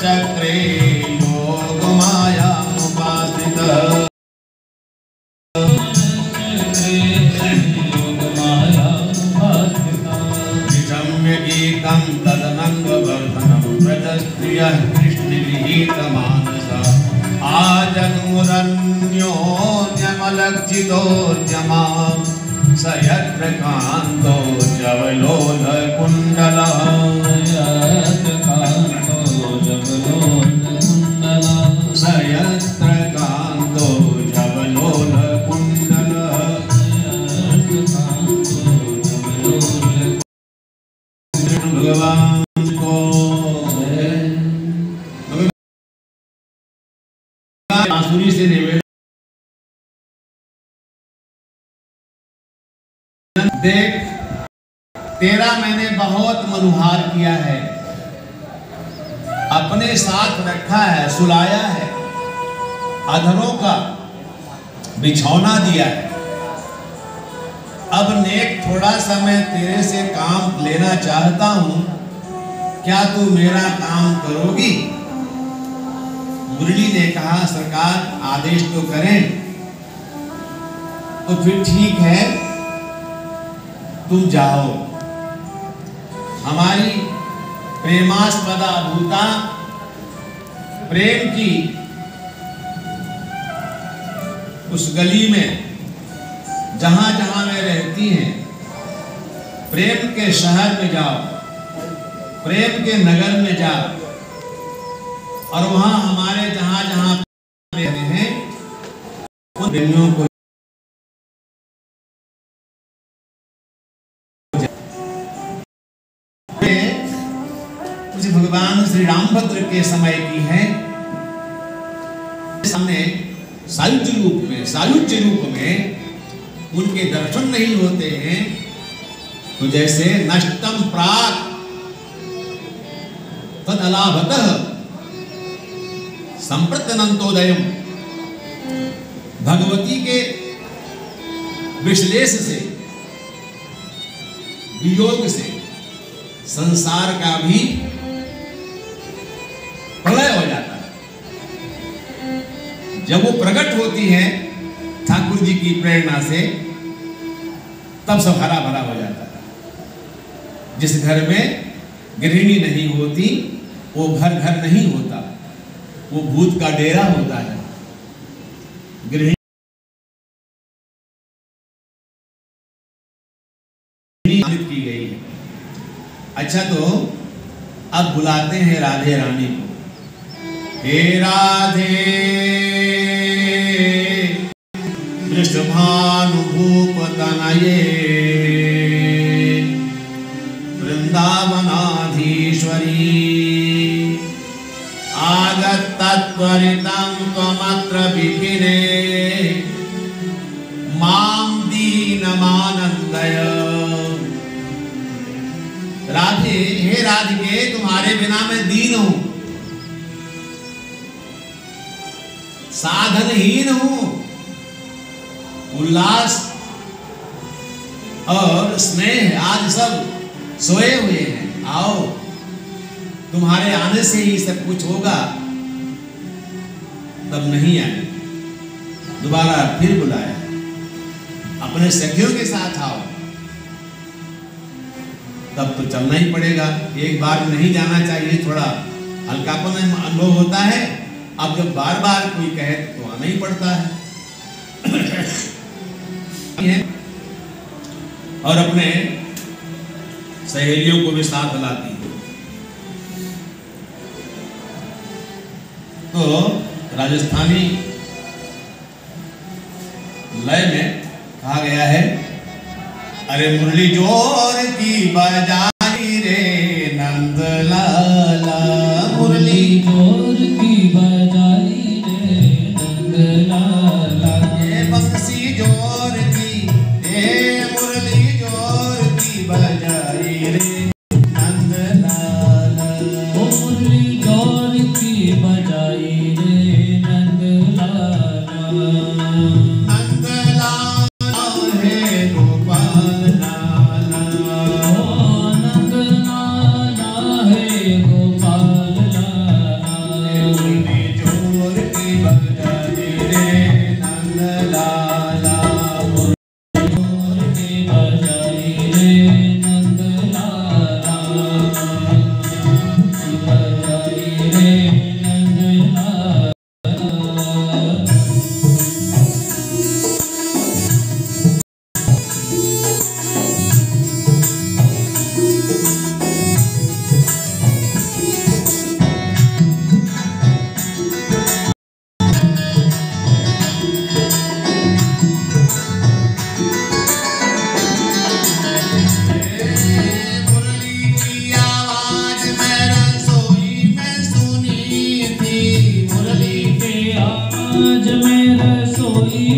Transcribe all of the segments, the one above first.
चक्रे योग माया उपासितः तदनंगवर्धनम प्रजस्त्रियः कृष्णविहितमानसः आजन्मुरन्योन्यमलक्षितोऽन्यमां स यत्र कान्तो जवलोलकुण्डलः स यत्र कान्तो जवलोलकुण्डलः भगवान को बांसुरी से निवेदन, देख तेरा मैंने बहुत मनुहार किया है, अपने साथ रखा है, सुलाया है, अधरों का बिछौना दिया है। अब नेक थोड़ा सा मैं तेरे से काम लेना चाहता हूं, क्या तू मेरा काम करोगी? मुरली ने कहा सरकार आदेश तो करें। तो फिर ठीक है, तुम जाओ। हमारी प्रेमास्पदा भूता प्रेम की उस गली में जहां जहां में रहती हैं, प्रेम के शहर में जाओ, प्रेम के नगर में जाओ, और वहां हमारे जहां जहां रहते हैं उन प्रेमियों को मुझे भगवान श्री रामभद्र के समय की है। सामने सायुज्य रूप में उनके दर्शन नहीं होते हैं, तो जैसे नष्टम प्राक तद अलाभतः संप्रत्यनंतोदयम, भगवती के विश्लेष से, वियोग से संसार का भी प्रलय हो जाता है। जब वो प्रकट होती है ठाकुर जी की प्रेरणा से, तब सब हरा भरा हो जाता है। जिस घर में गृहिणी नहीं होती वो घर घर नहीं होता, वो भूत का डेरा होता है। गृहिणी की गई है। अच्छा, तो अब बुलाते हैं राधे रानी को। हे राधे वृषभानुभूपतनये वृंदावनाधीश्वरी आगत्तत्वरितं त्वमत्र विपिने मां दीनमानंदय। राधे, हे राधिके, तुम्हारे बिना मैं दीन हूं, साधनहीन हूं। उल्लास और स्नेह आज सब सोए हुए हैं। आओ, तुम्हारे आने से ही सब कुछ होगा। तब नहीं आए, दोबारा फिर बुलाया, अपने सखियों के साथ आओ। तब तो चलना ही पड़ेगा, एक बार नहीं जाना चाहिए, थोड़ा हल्कापन अनुभव होता है। अब जब बार बार कोई कहे तो आना ही पड़ता है। और अपने सहेलियों को भी साथ लाती है। तो राजस्थानी लय में कहा गया है, अरे मुरली जोर की बजाई रे नंदलाला, मुरली जोर की बजाई रे नंदलाला, ये बंसी जोर की, ये मुरली जोर की बजाई रे नंदलाला, ओ मुरली जोर की बजाई रे नंदलाला। नंदलाला है गोपाल लाला, ओ नंदलाला है गोपाल लाला।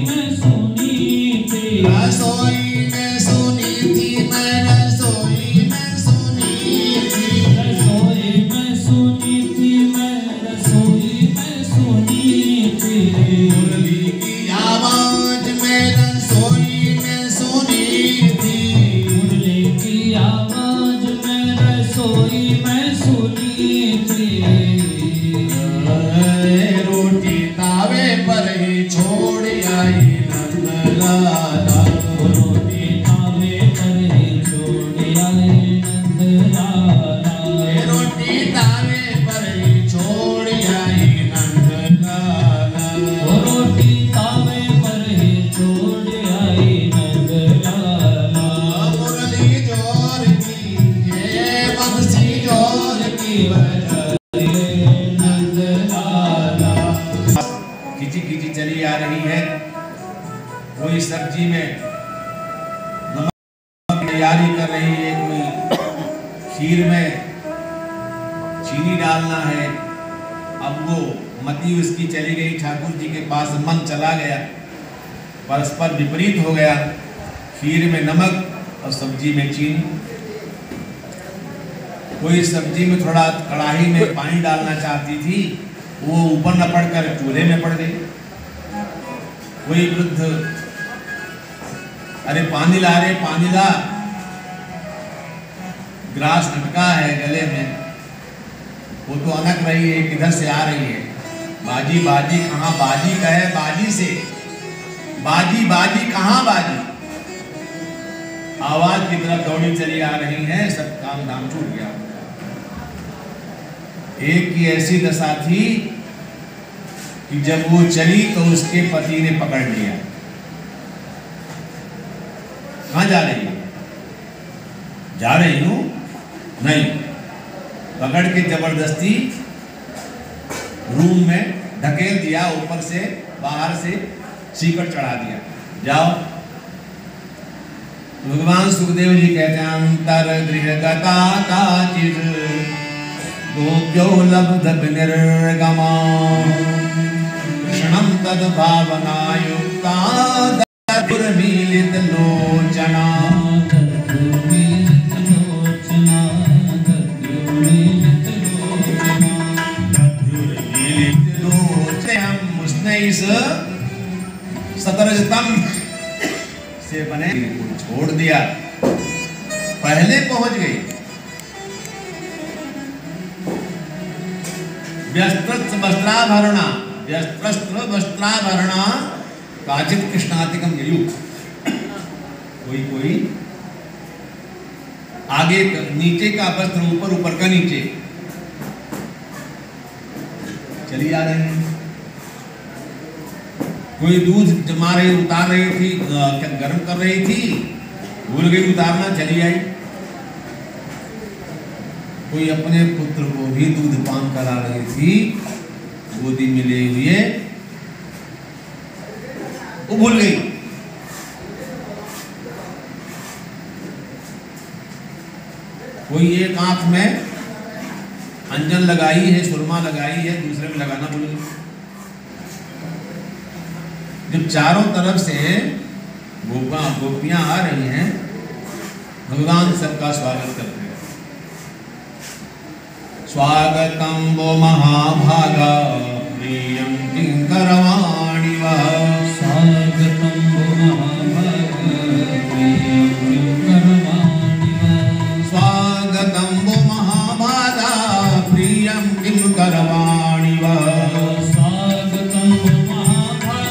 में सुनी थी, रसोई में सुनी थी, मैं रसोई में सुनी थी, रसोई में सुनी थी, मैं रसोई में सुनी थी। मुरली की आवाज मैं रसोई में सुनी थी, मुरली की आवाज मैं रसोई में सुनी थी। रोटी तावे पर ही छोड़ आई नंदलाला, रोटी तावे पर ही छोड़ आए नंदलाला, रोटी तावे पर ही छोड़ आई नंदलाला, रोटी तावे पर ही छोड़ आई नंदलाला। मुरली जोर की ये बंसी जोर की बजाए नंदलाला। खिंची खिंची चली आ रही है, कोई सब्जी में नमक की तैयारी कर रही है, कोई खीर में चीनी डालना है। अब वो मती उसकी चली गई ठाकुर जी के पास, मन चला गया, परस्पर विपरीत हो गया, खीर में नमक और सब्जी में चीनी। कोई सब्जी में थोड़ा कढ़ाई में पानी डालना चाहती थी, वो ऊपर न पड़कर चूल्हे में पड़ गई। कोई वृद्ध अरे पानी ला रे पानी ला, ग्रास अटका है गले में, वो तो अनक रही है, किधर से आ रही है। बाजी बाजी कहाँ बाजी कहे बाजी से, बाजी बाजी कहाँ बाजी, आवाज की तरफ दौड़ी चली आ रही है, सब काम धाम छूट गया। एक की ऐसी दशा थी कि जब वो चली तो उसके पति ने पकड़ लिया। कहाँ जा रही है? जा रही हूं नहीं, पकड़ के जबरदस्ती रूम में ढकेल दिया, ऊपर से बाहर से सीकट चढ़ा दिया, जाओ। भगवान सुखदेव जी कहते हैं अंतर गृह गता काचिद गोप्यो लब्ध विनिर्गमा क्षणं तद भावना युक्ता दुर्मीलित लोचना, उसने इस सतरजतम से बने छोड़ दिया, पहले पहुंच गई। व्यस्त्र वस्त्राभरणा, व्यस्त्र वस्त्राभरणा काचित कृष्णातिकम ययु। कोई कोई आगे नीचे का वस्त्र ऊपर, ऊपर का नीचे चली आ रही है। कोई दूध जमा रही, उतार रही थी, गर्म कर रही थी, भूल गई उतारना, चली आई। कोई अपने पुत्र को भी दूध पान करा रही थी, गोदी में ले हुए, वो भूल गई। कोई एक आंख में अंजन लगाई है, सुरमा लगाई है, दूसरे में लगाना भूल गई। जब चारों तरफ से गोपियां आ रही हैं, भगवान सबका स्वागत करते हैं। स्वागतम वो महाभागा प्रियं किंकरवाणि वः, स्वागतम वो महाभागा प्रियं किंकरवाणि वः, स्वागतम वो महाभागा प्रियं किंकरवाणि वः, स्वागतम वो महाभागा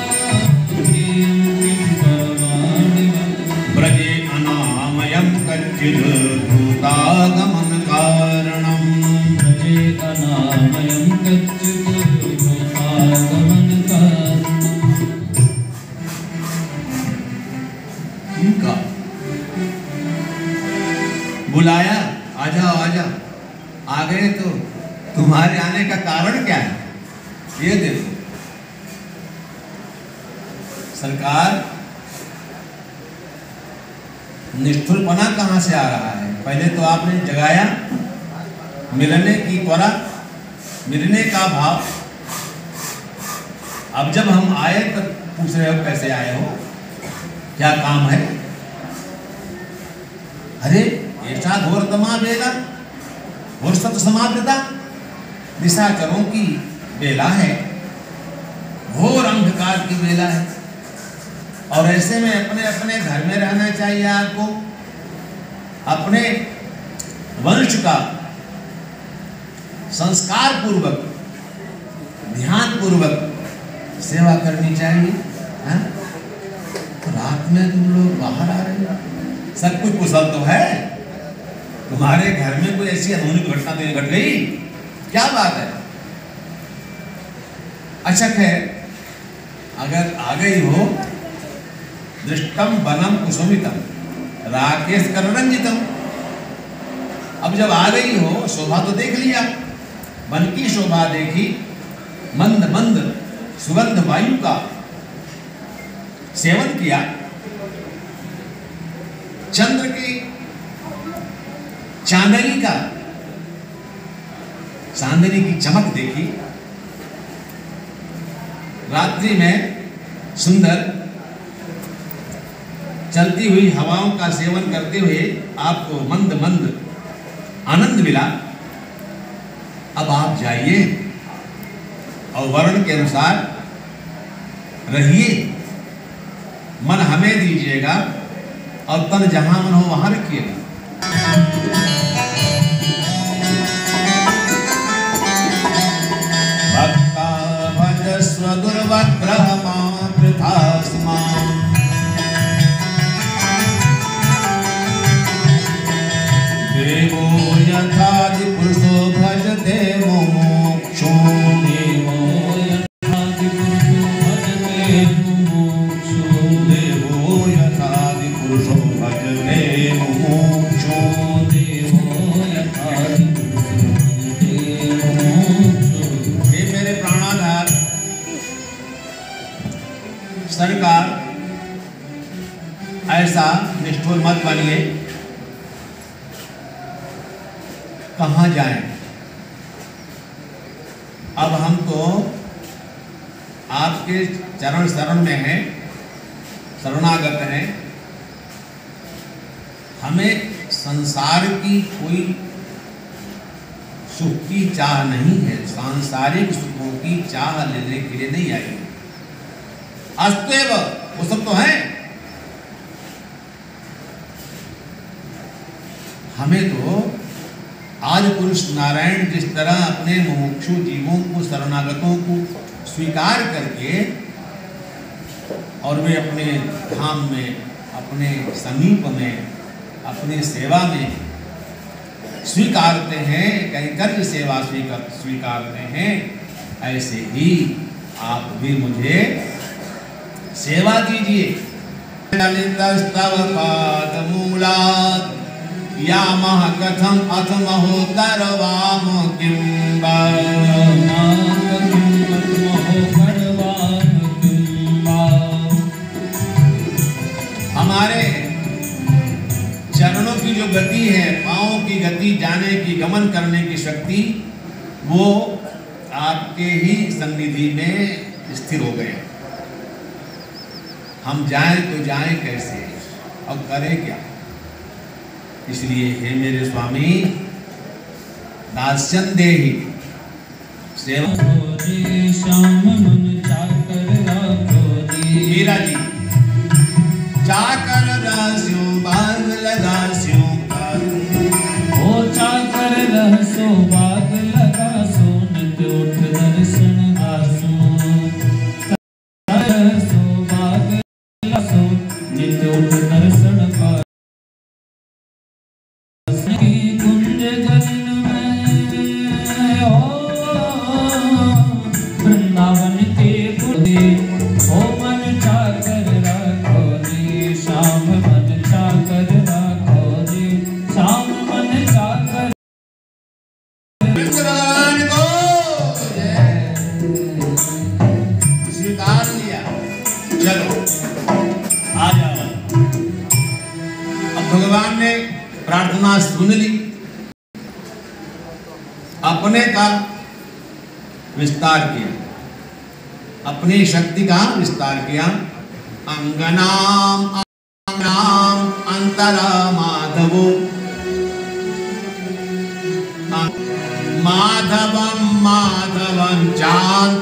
प्रियं किंकरवाणि वः, ब्रजे अनामयं कच्चिद् भूतागमन कारणम्, ब्रजे अनामयं कच्चिद् भूतागमन कारणम्। इनका बुलाया, आ जाओ आ जाओ, आ गए तो तुम्हारे आने का कारण क्या है? ये देखो सरकार, निष्ठुरपना कहां से आ रहा है? पहले तो आपने जगाया, मिलने की त्वरा, मिलने का भाव। अब जब हम आए तो पूछ रहे हो कैसे आए हो, क्या काम है? अरे ऐसा घोरतमा बेला घोर सत समाप्तता, निशाचरों की बेला है, घोर अंधकार की बेला है। और ऐसे में अपने अपने घर में रहना चाहिए आपको, अपने वंश का संस्कार पूर्वक ध्यान पूर्वक सेवा करनी चाहिए। है? तो रात में तुम लोग बाहर आ रहे हो, सब कुछ कुशल तो है, तुम्हारे घर में कोई ऐसी अनहोनी घटना तो नहीं घट गई? क्या बात है? अच्छा खैर, अगर आ गई हो, दृष्टम वनम कुसुमितम राकेश कररंजितम, अब जब आ गई हो शोभा तो देख लिया, वन की शोभा देखी, मंद मंद सुगंध वायु का सेवन किया, चंद्र की चांदनी की चमक देखी, रात्रि में सुंदर चलती हुई हवाओं का सेवन करते हुए आपको मंद मंद आनंद मिला। अब आप जाइए और वर्ण के अनुसार रहिए, मन हमें दीजिएगा और तन जहां मन हो वहां रखिएगा। भक्ता भजस्व दुर्वग्रहमा पृथास्मा, देवो यथादि पुरुषो भजते मुमुक्षु, देवो यथादि पुरुषो भजते मुमुक्षु, देवो यथादि पुरुषो भजते मुमुक्षु, देवो यथादि पुरुषो भजते मुमुक्षु। हे मेरे प्राणाधार सरकार, ऐसा निष्ठुर मत बनिए। कहाँ जाएं? अब हम तो आपके चरण शरण में हैं, शरणागत हैं। हमें संसार की कोई सुख की चाह नहीं है, सांसारिक सुखों की चाह लेने के लिए नहीं आई। अस्तुएव वो सब तो है, हमें तो आज पुरुष नारायण जिस तरह अपने मुमुक्षु जीवों को, शरणागतों को स्वीकार करके और वे अपने धाम में, अपने समीप में, अपनी सेवा में स्वीकारते हैं, कैंकर्य सेवा स्वीकारते हैं, ऐसे ही आप भी मुझे सेवा दीजिए। ललितस्तव पादमूलात् यामः कथम अथ महोदरवाम किं वा, हमारे चरणों की जो गति है, पांवों की गति, जाने की, गमन करने की शक्ति, वो आपके ही सन्निधि में स्थिर हो गए। हम जाएं तो जाएं कैसे और करें क्या? इसलिए हे मेरे स्वामी, दास्यं देहि सेवा मीरा जी, चाकर दास्यों बाग लगास्यों, ओ चाकर रहसो बाग लगासो, नित उठ दर्शन दासो, रहसो बाग लगासो, नित उठ दर्शन दासो। कुंज गगन में हो वृंदावन के पुरे, हो मन चाकर राखो रे श्याम, मन चाकर राखो रे श्याम, मन चाकर भगवान को स्वीकार लिया। चलो आ जाओ। अब भगवान ने प्रार्थना सुन ली, अपने का विस्तार किया। अपनी शक्ति का विस्तार किया। अंगनाम अंगनाम अंतरा माधवो माधवम माधवम चांतरेणांगना